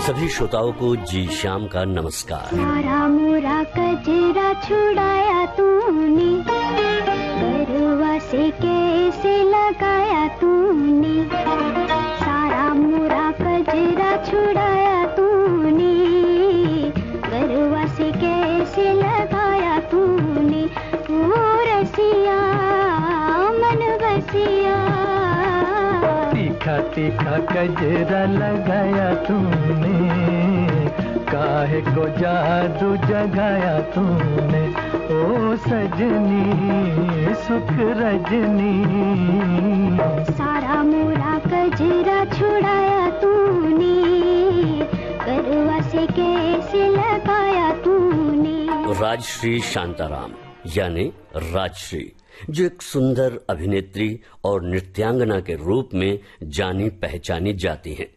सभी श्रोताओं को जी श्याम का नमस्कार। सारा मोरा कजरा छुड़ाया तूने, गरवा से कैसे लगाया तूने, सारा मोरा कजरा छुड़ाया तूने, गरवा से कैसे लगाया तूने, ओ रसिया मन बसिया, तीखा तीखा कजरा लगाया तूने, काहे को जादू जगाया तूने, ओ सजनी सुख रजनी, सारा मोरा कजरा छुड़ाया तूने, गरवा से कैसे लगाया तूने। राजश्री शांताराम यानी राजश्री, जो एक सुंदर अभिनेत्री और नृत्यांगना के रूप में जानी पहचानी जाती हैं।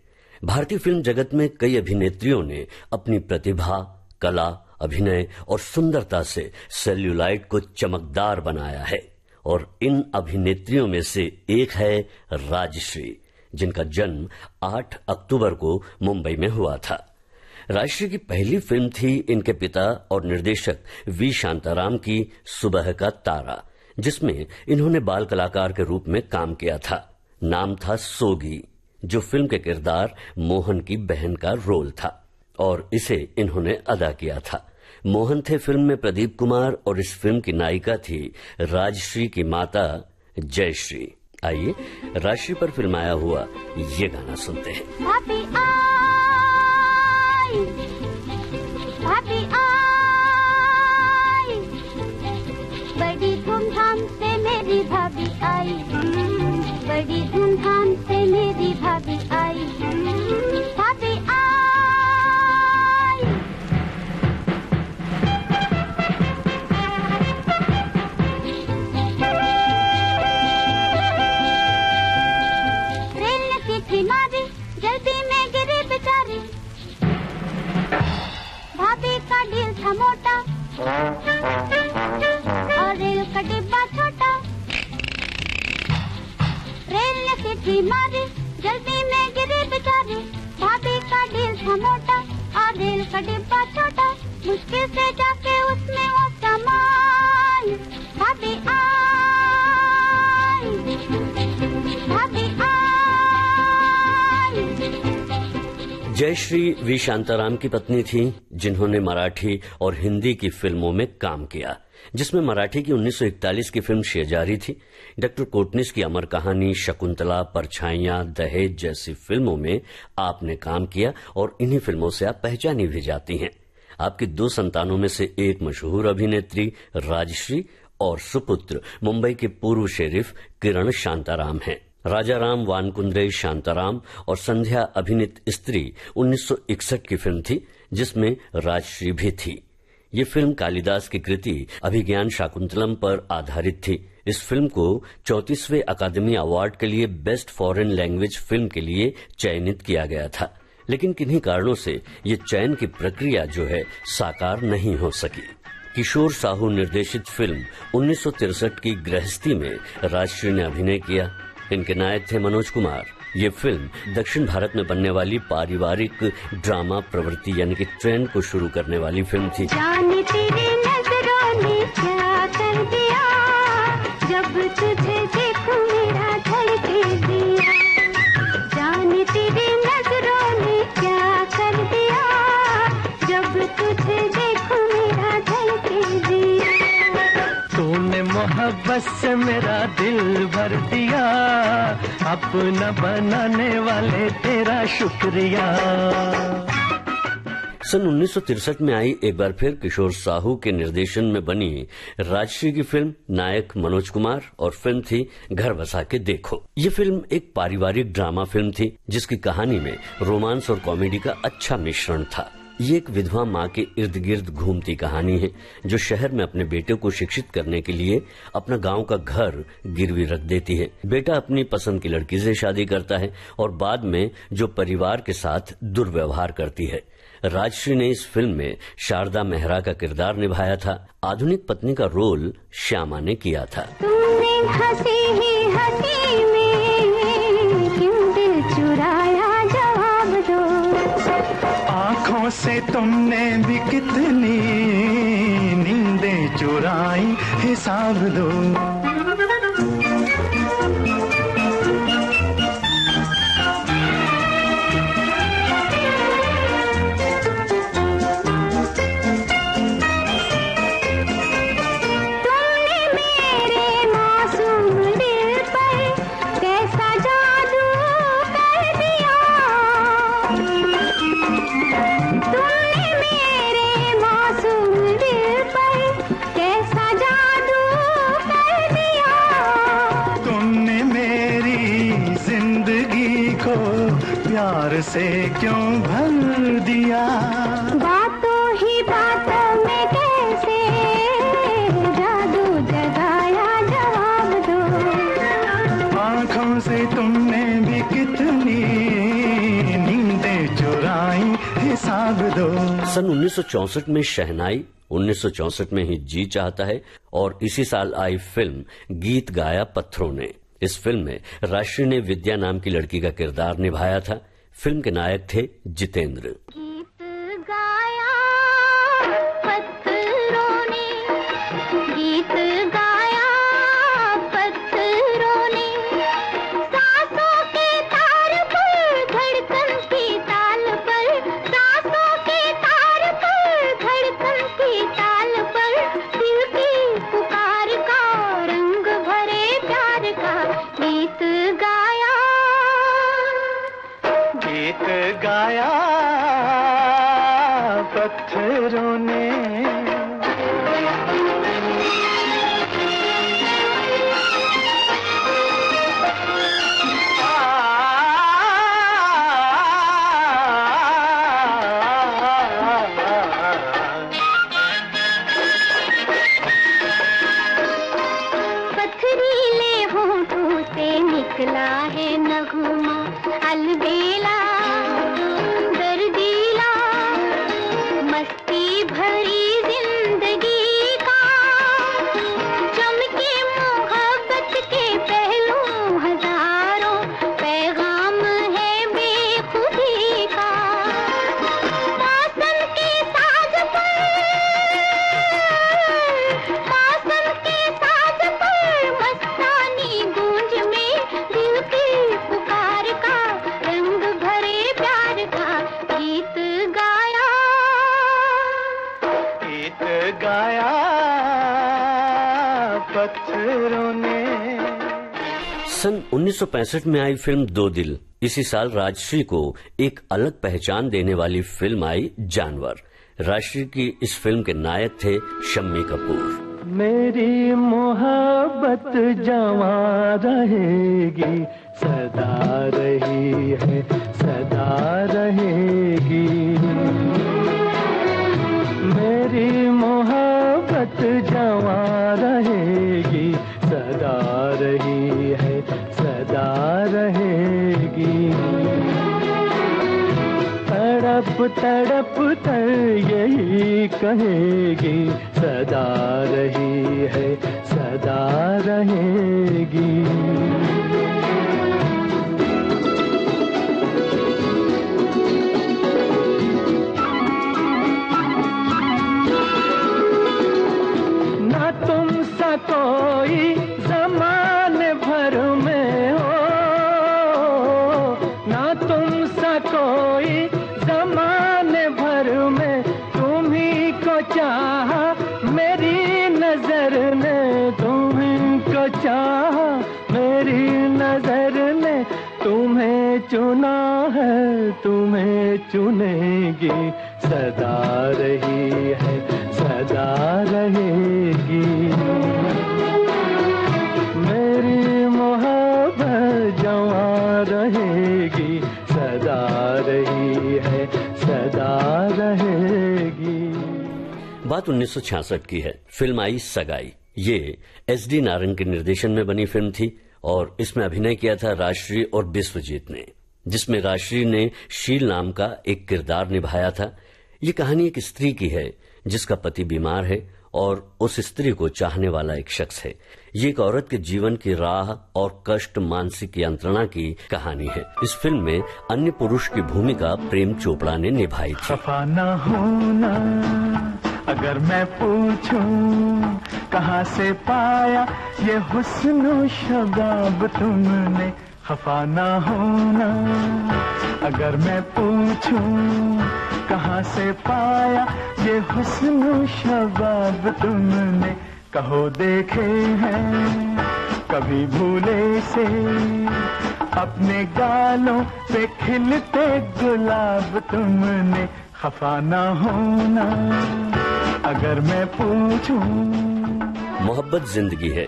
भारतीय फिल्म जगत में कई अभिनेत्रियों ने अपनी प्रतिभा, कला, अभिनय और सुंदरता से सेल्यूलाइट को चमकदार बनाया है और इन अभिनेत्रियों में से एक है राजश्री, जिनका जन्म 8 अक्टूबर को मुंबई में हुआ था। राजश्री की पहली फिल्म थी इनके पिता और निर्देशक वी शांताराम की सुबह का तारा, जिसमें इन्होंने बाल कलाकार के रूप में काम किया था। नाम था सोगी, जो फिल्म के किरदार मोहन की बहन का रोल था और इसे इन्होंने अदा किया था। मोहन थे फिल्म में प्रदीप कुमार और इस फिल्म की नायिका थी राजश्री की माता जयश्री। आइए राजश्री पर फिल्माया हुआ ये गाना सुनते हैं। भाभी आई, भाभी आई, बड़ी धूमधाम से मेरी भाभी आई, बड़ी धूमधाम से मेरी भाभी आई, भाभी आई। रेल ने सीटी मारी, जल्दी में गिरी बेचारी, भाभी का दिल था मोटा और रेल का डिब्बा छोटा, रेल ने सीटी मारी, जल्दी में गिरी बेचारी, भाभी का दिल था मोटा और रेल का डिब्बा छोटा, मुश्किल से जाके उसमें वो समाई, भाभी आई, भाभी आई। जयश्री वी शांताराम की पत्नी थी, जिन्होंने मराठी और हिंदी की फिल्मों में काम किया, जिसमें मराठी की 1941 की फिल्म शेजारी थी। डॉक्टर कोटनिस की अमर कहानी, शकुंतला, परछाइयां, दहेज जैसी फिल्मों में आपने काम किया और इन्हीं फिल्मों से आप पहचानी भी जाती हैं। आपकी 2 संतानों में से एक मशहूर अभिनेत्री राजश्री और सुपुत्र मुंबई के पूर्व शेरिफ किरण शांताराम हैं। राजाराम वानकुंद्रे शांताराम और संध्या अभिनीत स्त्री 1961 की फिल्म थी, जिसमें राजश्री भी थी। ये फिल्म कालिदास की कृति अभिज्ञान शाकुंतलम पर आधारित थी। इस फिल्म को 34वें अकादमी अवार्ड के लिए बेस्ट फॉरेन लैंग्वेज फिल्म के लिए चयनित किया गया था, लेकिन किन्हीं कारणों से ये चयन की प्रक्रिया जो है साकार नहीं हो सकी। किशोर साहू निर्देशित फिल्म 1963 की गृहस्थी में राजश्री ने अभिनय किया। इनके नायक थे मनोज कुमार। ये फिल्म दक्षिण भारत में बनने वाली पारिवारिक ड्रामा प्रवृत्ति यानी कि ट्रेंड को शुरू करने वाली फिल्म थी। जाने तेरी नजरों ने क्या कर दिया, जब तुझे देखूं मेरा धड़के दिया, जाने तेरी नजरों ने क्या कर दिया, जब तुझे देखूं मेरा धड़के दिया, तूने मोहब्बत से मेरा दिल भर दिया, अपना बनाने वाले तेरा शुक्रिया। सन 1963 में आई एक बार फिर किशोर साहू के निर्देशन में बनी राजश्री की फिल्म, नायक मनोज कुमार और फिल्म थी घर बसा के देखो। ये फिल्म एक पारिवारिक ड्रामा फिल्म थी, जिसकी कहानी में रोमांस और कॉमेडी का अच्छा मिश्रण था। ये एक विधवा माँ के इर्द गिर्द घूमती कहानी है, जो शहर में अपने बेटे को शिक्षित करने के लिए अपना गांव का घर गिरवी रख देती है। बेटा अपनी पसंद की लड़की से शादी करता है और बाद में जो परिवार के साथ दुर्व्यवहार करती है। राजश्री ने इस फिल्म में शारदा मेहरा का किरदार निभाया था। आधुनिक पत्नी का रोल श्यामा ने किया था। तुमने हंसी ही हंसी में क्यों दिल चुराया, जवाब दो। से तुमने भी कितनी नींदें चुराई, हिसाब दो। प्यार से क्यों भर दिया, बातों ही बातों में कैसे जादू जगाया, जवाब दो। आँखों से तुमने भी कितनी नींदें चुराई, हिसाब दो। सन 1964 में शहनाई, 1964 में ही जी चाहता है और इसी साल आई फिल्म गीत गाया पत्थरों ने। इस फिल्म में राशि ने विद्या नाम की लड़की का किरदार निभाया था। फिल्म के नायक थे जितेंद्र। गीत गाया पत्थरों ने, गीत गाया पत्थरों ने, सांसों के तार पर धड़कन की ताल पर, सांसों के तार पर धड़कन की ताल पर, दिल की पुकार का रंग भरे प्यार का गीत गाया, गीत गाया पत्थरों ने। पथरीले होठों से निकला है नगमा, अलबेला दर्दीला, मस्ती भरी जिंदगी का, चमके मोहब्बत के पहलू हजारों, पैगाम है बेखुदी का। मौसम के साज पर, मौसम के साज पर, मस्तानी गूंज में दिल की पुकार का रंग भरे प्यार का गीत गाया, गीत गाया पत्थरों ने। सन 1965 में आई फिल्म दो दिल। इसी साल राजश्री को एक अलग पहचान देने वाली फिल्म आई जानवर। राजश्री की इस फिल्म के नायक थे शम्मी कपूर। मेरी मोहब्बत जवां रहेगी, सदा रही है, सदा रहेगी। मेरी मोहब्बत जवां रहेगी, सदा रही है, सदा रहेगी। तड़प तड़प कर यही कहेगी, सदा रही है, सदा रहेगी। ना तुम सा कोई जमाने भर में हो, ना तुम सा कोई जमाने भर में, तुम्ही को चाहा मेरी नजर ने, तुम्ही को चाहा मेरी नजर ने, तुम्हें चुना है, तुम्हें चुनेगी, सदा रही है, सदा रहेगी। मेरी मोहब्बत जवां रहेगी, सदा रही है, सदा रहेगी। बात 1966 की है। फिल्म आई सगाई। ये SD नारंग के निर्देशन में बनी फिल्म थी और इसमें अभिनय किया था राजश्री और बिस्वजीत ने, जिसमें राजश्री ने शील नाम का एक किरदार निभाया था। ये कहानी एक स्त्री की है जिसका पति बीमार है और उस स्त्री को चाहने वाला एक शख्स है। ये एक औरत के जीवन की राह और कष्ट, मानसिक यंत्रणा की कहानी है। इस फिल्म में अन्य पुरुष की भूमिका प्रेम चोपड़ा ने निभाई थी। खफा ना होना अगर मैं पूछूं कहाँ से पाया ये हुस्न शबाब तुमने। खफा ना होना अगर मैं पूछूं कहाँ से पाया ये हुस्न शबाब तुमने। कहो देखे हैं कभी भूले से अपने गालों पे खिलते गुलाब तुमने। खफा ना होना अगर मैं पूछूं। मोहब्बत जिंदगी है।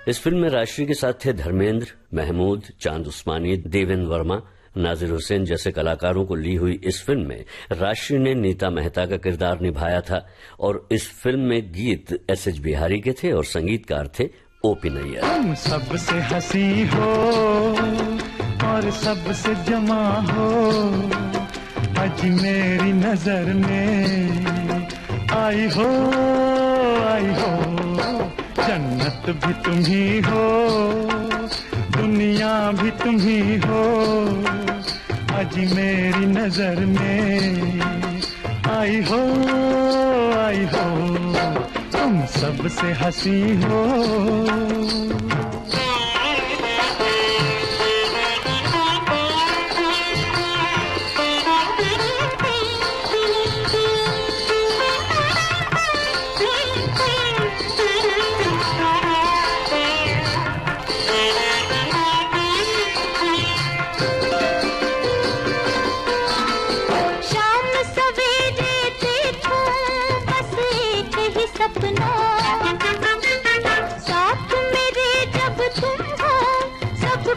इस फिल्म में राष्ट्रीय के साथ थे धर्मेंद्र, महमूद, चांद उस्मानी, देवेंद्र वर्मा, नाजिर हुसैन जैसे कलाकारों को ली हुई इस फिल्म में राष्ट्रीय ने नीता मेहता का किरदार निभाया था और इस फिल्म में गीत एस.एच. बिहारी के थे और संगीतकार थे ओ.पी. नैयर। तुम सबसे हंसी हो और सबसे जमा हो, आज मेरी नजर में आई हो जन्नत भी तुम ही हो दुनिया भी तुम ही हो, आज मेरी नजर में आई हो तुम सबसे हंसी हो।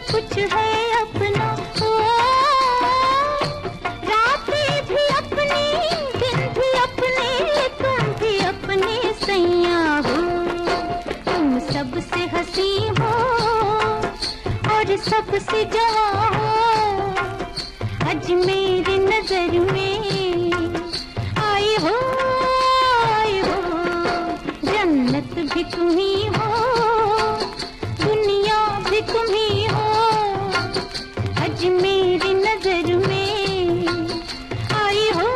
कुछ है अपना हो, रातें भी अपनी, दिन भी अपने, तुम भी अपने सैया हो। तुम सबसे हंसी हो और सबसे जवां हो, आज मेरी नजर में आई हो जन्नत भी तुम ही हो दुनिया भी तुम ही हो, आज मेरी नजर में आई हो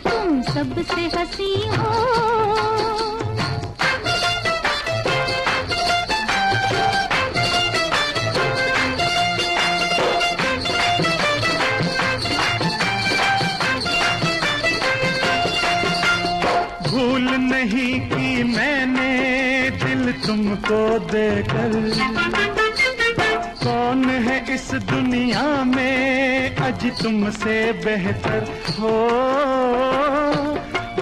तुम सबसे हंसी हो। भूल नहीं की मैंने दिल तुमको देकर, कौन है इस दुनिया में आज तुमसे बेहतर हो।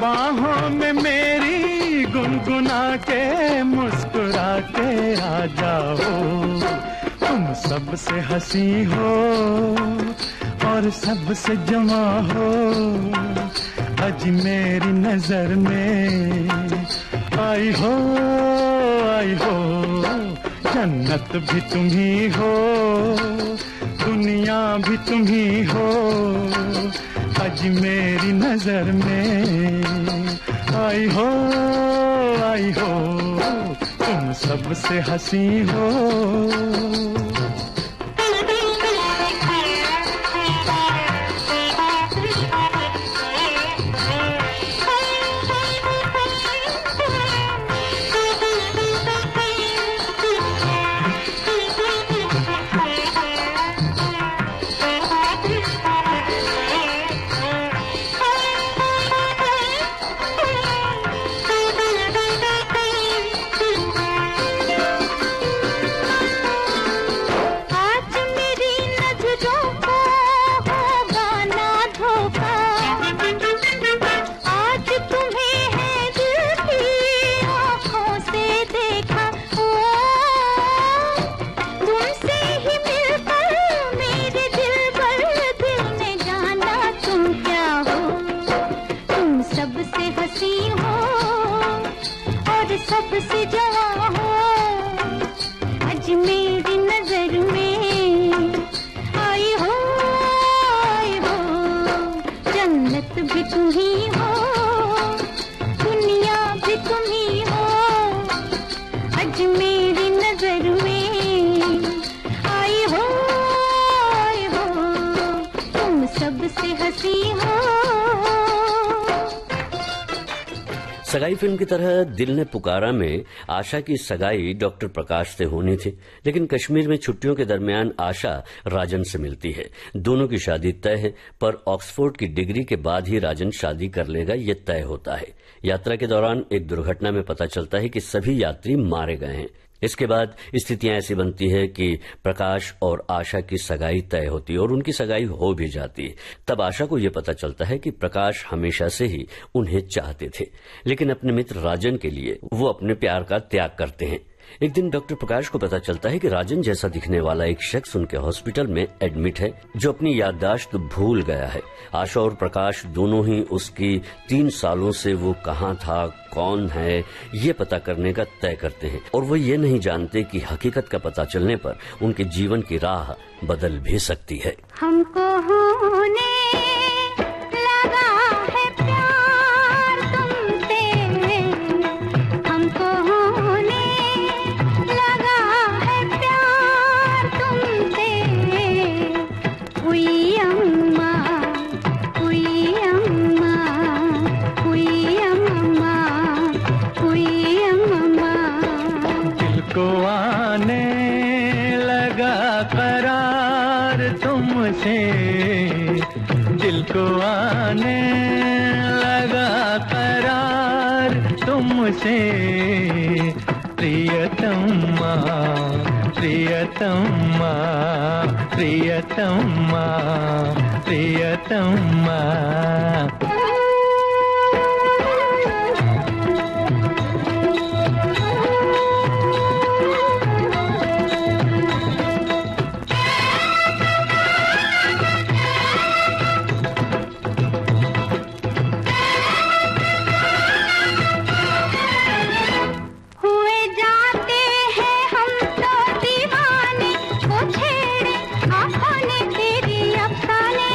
बाहों में मेरी गुनगुना के मुस्कुरा के आ जाओ, तुम सबसे हंसी हो और सबसे जमा हो, आज मेरी नजर में आई हो जन्नत भी तुम ही हो दुनिया भी तुम ही हो, आज मेरी नजर में आई हो तुम सबसे हंसी हो। सबसे हंसी हो। सगाई फिल्म की तरह दिल ने पुकारा में आशा की सगाई डॉक्टर प्रकाश से होनी थी, लेकिन कश्मीर में छुट्टियों के दरमियान आशा राजन से मिलती है। दोनों की शादी तय है, पर ऑक्सफोर्ड की डिग्री के बाद ही राजन शादी कर लेगा ये तय होता है। यात्रा के दौरान एक दुर्घटना में पता चलता है कि सभी यात्री मारे गए हैं। इसके बाद स्थितियां ऐसी बनती है कि प्रकाश और आशा की सगाई तय होती है और उनकी सगाई हो भी जाती है। तब आशा को यह पता चलता है कि प्रकाश हमेशा से ही उन्हें चाहते थे, लेकिन अपने मित्र राजन के लिए वो अपने प्यार का त्याग करते हैं। एक दिन डॉक्टर प्रकाश को पता चलता है कि राजन जैसा दिखने वाला एक शख्स उनके हॉस्पिटल में एडमिट है, जो अपनी याददाश्त भूल गया है। आशा और प्रकाश दोनों ही उसकी 3 सालों से वो कहाँ था, कौन है, ये पता करने का तय करते हैं, और वो ये नहीं जानते कि हकीकत का पता चलने पर उनके जीवन की राह बदल भी सकती है। हमको होने लगा है प्यार तुमसे, हमको होने लगा है प्यार तुमसे। हुई अम्मा, हुई अम्मा, हुई अम्मा, हुई अम्मा। दिल को आने लगा करार तुमसे, दिल को आने लगा करार तुमसे। प्रियतम्मा, प्रियतम्मा, प्रियतम्मा, प्रियतम्मा। हुए जाते हैं हम तो दीवाने, वो छेड़े आँखों ने तेरी अफसाने।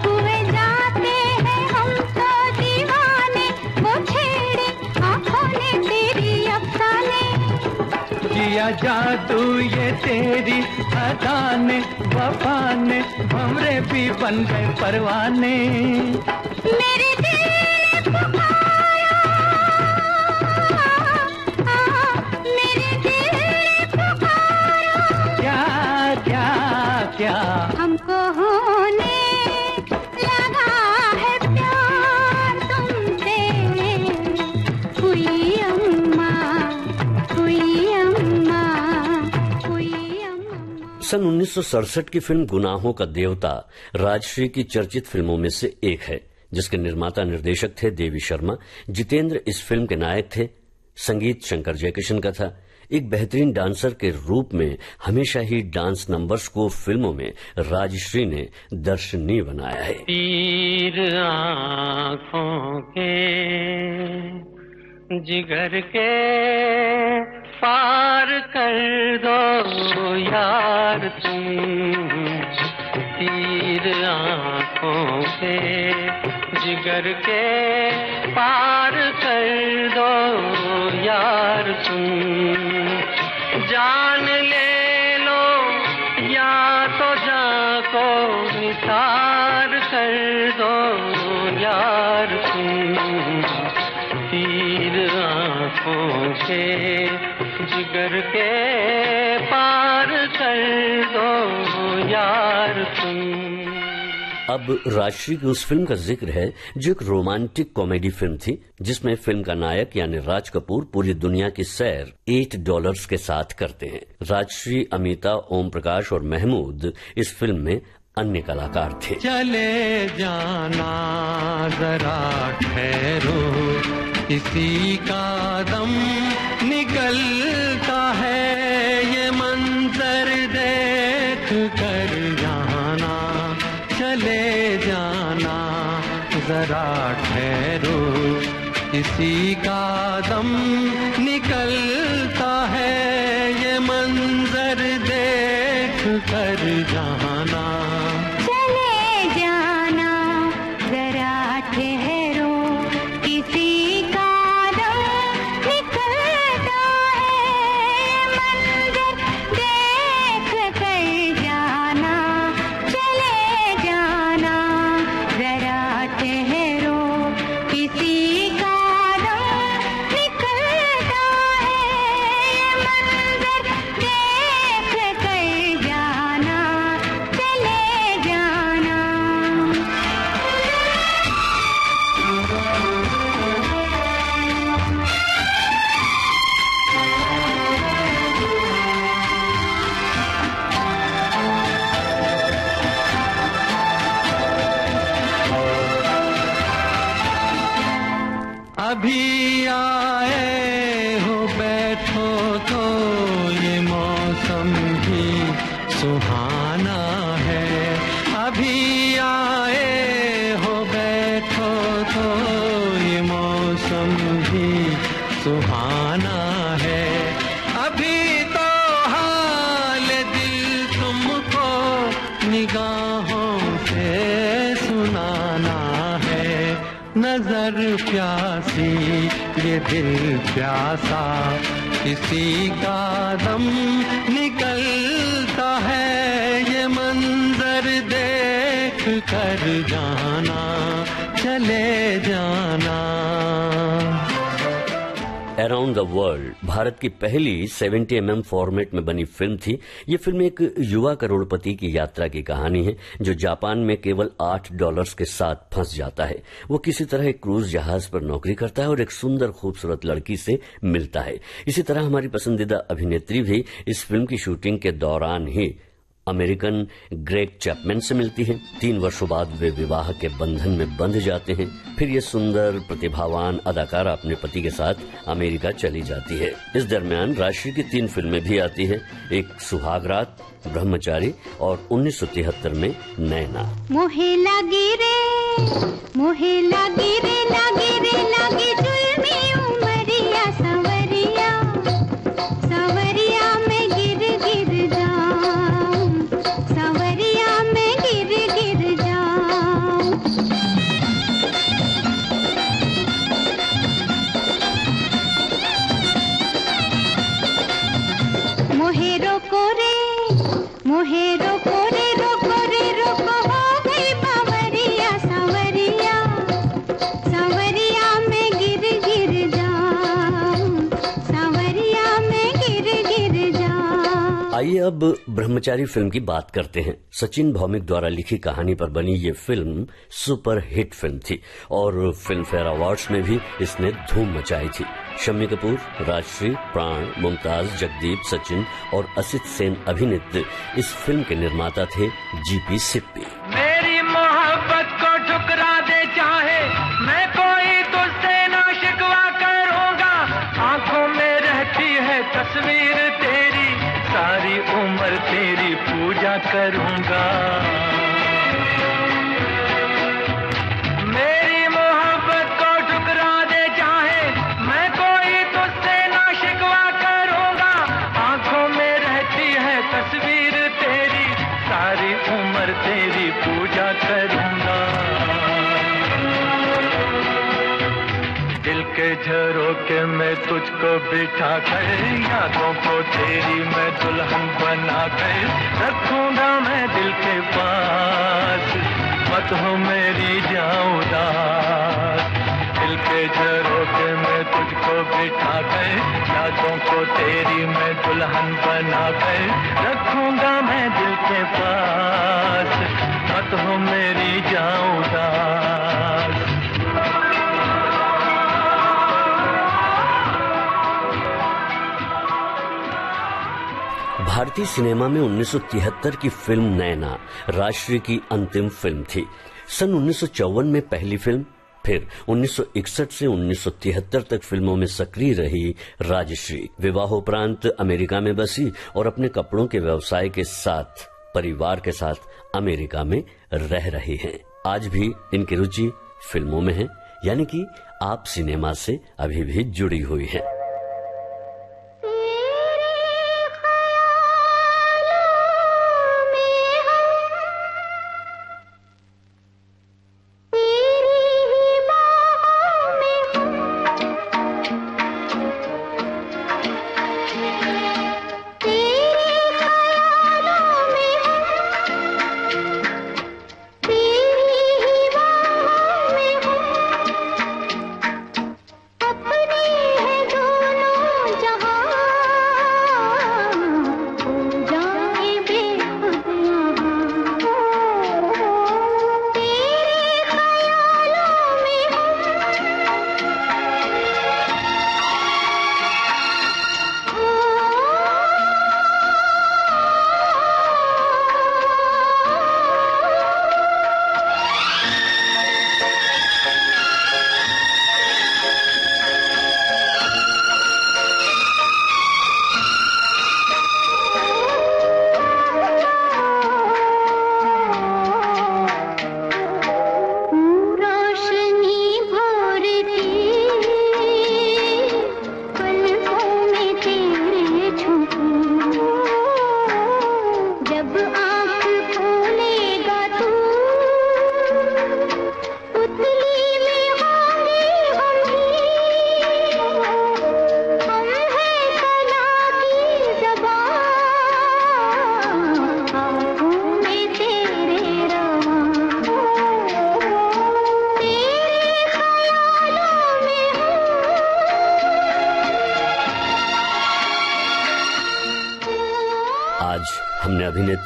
हुए जाते हैं हम तो दीवाने, वो छेड़े आँखों ने तेरी अफसाने। किया जादू ये तेरी अदा ने, वफा ने, हमरे भी बन गए परवाने। मेरे दिल ने पुकारा, मेरे दिल ने पुकारा। क्या क्या क्या हमको होने लगा है प्यार तुमसे। हुई अम्मा, हुई अम्मा, हुई अम्मा। सन 1967 की फिल्म गुनाहों का देवता राजश्री की चर्चित फिल्मों में से एक है, जिसके निर्माता निर्देशक थे देवी शर्मा। जितेंद्र इस फिल्म के नायक थे। संगीत शंकर जयकिशन का था। एक बेहतरीन डांसर के रूप में हमेशा ही डांस नंबर्स को फिल्मों में राजश्री ने दर्शनीय बनाया है। तीर आँखों के जिगर के पार कर दो यार तुम। तीर आँखों के जिगर के पार कर दो यार तुम। जान ले लो या तो जान को निसार कर दो यार तुम। तीर आँखों के जिगर के पार कर दो यार तुम। अब राजश्री की उस फिल्म का जिक्र है जो एक रोमांटिक कॉमेडी फिल्म थी, जिसमें फिल्म का नायक यानी राज कपूर पूरी दुनिया की सैर $8 के साथ करते हैं। राजश्री, अमिता, ओम प्रकाश और महमूद इस फिल्म में अन्य कलाकार थे। चले जाना जरा ठहरो, किसी का दम निकलता है, ये मंजर देख कर जाना। चले जाना जरा ठहरो, किसी का दम निकलता है, ये मंजर देख कर जाना। चले जाना जरा ठहरो, किसी का दम निकलता है, मंजर देख कर जाना। अभी आए हो बैठो तो ये मौसम भी सुहाना है। अभी आए हो बैठो तो ये मौसम भी सुहाना है। अभी तो हाल दिल तुमको निगाहों से सुनाना है। नजर प्यासी ये दिल प्यासा, किसी का दम निकलता है। ये मंजर देख कर जाना, चले जाना। अराउंड द वर्ल्ड भारत की पहली 70mm फॉर्मेट में बनी फिल्म थी। ये फिल्म एक युवा करोड़पति की यात्रा की कहानी है जो जापान में केवल $8 के साथ फंस जाता है। वो किसी तरह एक क्रूज जहाज पर नौकरी करता है और एक सुंदर खूबसूरत लड़की से मिलता है। इसी तरह हमारी पसंदीदा अभिनेत्री भी इस फिल्म की शूटिंग के दौरान ही अमेरिकन ग्रेग चैपमैन से मिलती है। 3 वर्षों बाद वे विवाह के बंधन में बंध जाते हैं। फिर ये सुंदर प्रतिभावान अदाकारा अपने पति के साथ अमेरिका चली जाती है। इस दरमियान राजश्री की 3 फिल्में भी आती है, एक सुहागरात, ब्रह्मचारी और 1973 में नैना। मोहे लागी रे मोहे लागी रे लागी रे लागी जुल्मी उमरिया सवरिया सवरिया में गिर गिर जाऊं सवरिया में गिर गिर जाऊं। मोहे रोको रे मोहे रोको रे रोको रे रोको हो गई बावरिया सवरिया सवरिया में गिर गिर जाऊं सवरिया में गिर गिर जाऊं। आइए अब ब्रह्मचारी फिल्म की बात करते हैं। सचिन भौमिक द्वारा लिखी कहानी पर बनी ये फिल्म सुपर हिट फिल्म थी और फिल्म फेयर अवार्ड्स में भी इसने धूम मचाई थी। शम्मी कपूर, राजश्री, प्राण, मुमताज, जगदीप, सचिन और असित सेन अभिनीत इस फिल्म के निर्माता थे जीपी सिप्पी। मेरी मोहब्बत को ठुकरा दे चाहे मैं कोई तुझसे ना शिकवा करूंगा। आंखों में रहती है तस्वीर तेरी, सारी उम्र तेरी पूजा करूंगा। मेरी मोहब्बत को ठुकरा दे चाहे मैं कोई तुझसे ना शिकवा करूंगा। आंखों में रहती है तस्वीर तेरी, सारी उम्र तेरी पूजा करूंगा। दिल के झरोखे में तुझको बिठा कर, यादों को तेरी मैं दुल्हन बना कर रखूंगा मैं दिल के पास। मत हो मेरी जाऊं उदास, दिल के झरोखे में तुझको बिठा कर, यादों को तेरी मैं दुल्हन बना कर रखूंगा मैं दिल के पास। मत हो मेरी जाऊं उदास। भारतीय सिनेमा में 1973 की फिल्म नैना राजश्री की अंतिम फिल्म थी। सन 1954 में पहली फिल्म, फिर 1961 से 1973 तक फिल्मों में सक्रिय रही राजश्री विवाहोपरांत अमेरिका में बसी और अपने कपड़ों के व्यवसाय के साथ परिवार के साथ अमेरिका में रह रही हैं। आज भी इनकी रुचि फिल्मों में है, यानी कि आप सिनेमा से अभी भी जुड़ी हुई हैं। अपनी है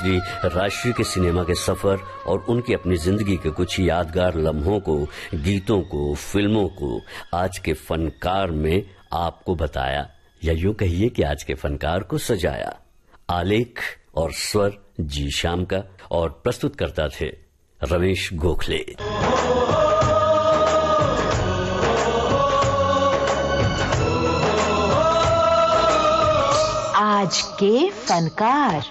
अभिनेत्री राजश्री के सिनेमा के सफर और उनकी अपनी जिंदगी के कुछ यादगार लम्हों को, गीतों को, फिल्मों को आज के फनकार में आपको बताया, या यूं कहिए कि आज के फनकार को सजाया। आलेख और स्वर जी श्याम का, और प्रस्तुत करता थे रमेश गोखले। आज के फनकार।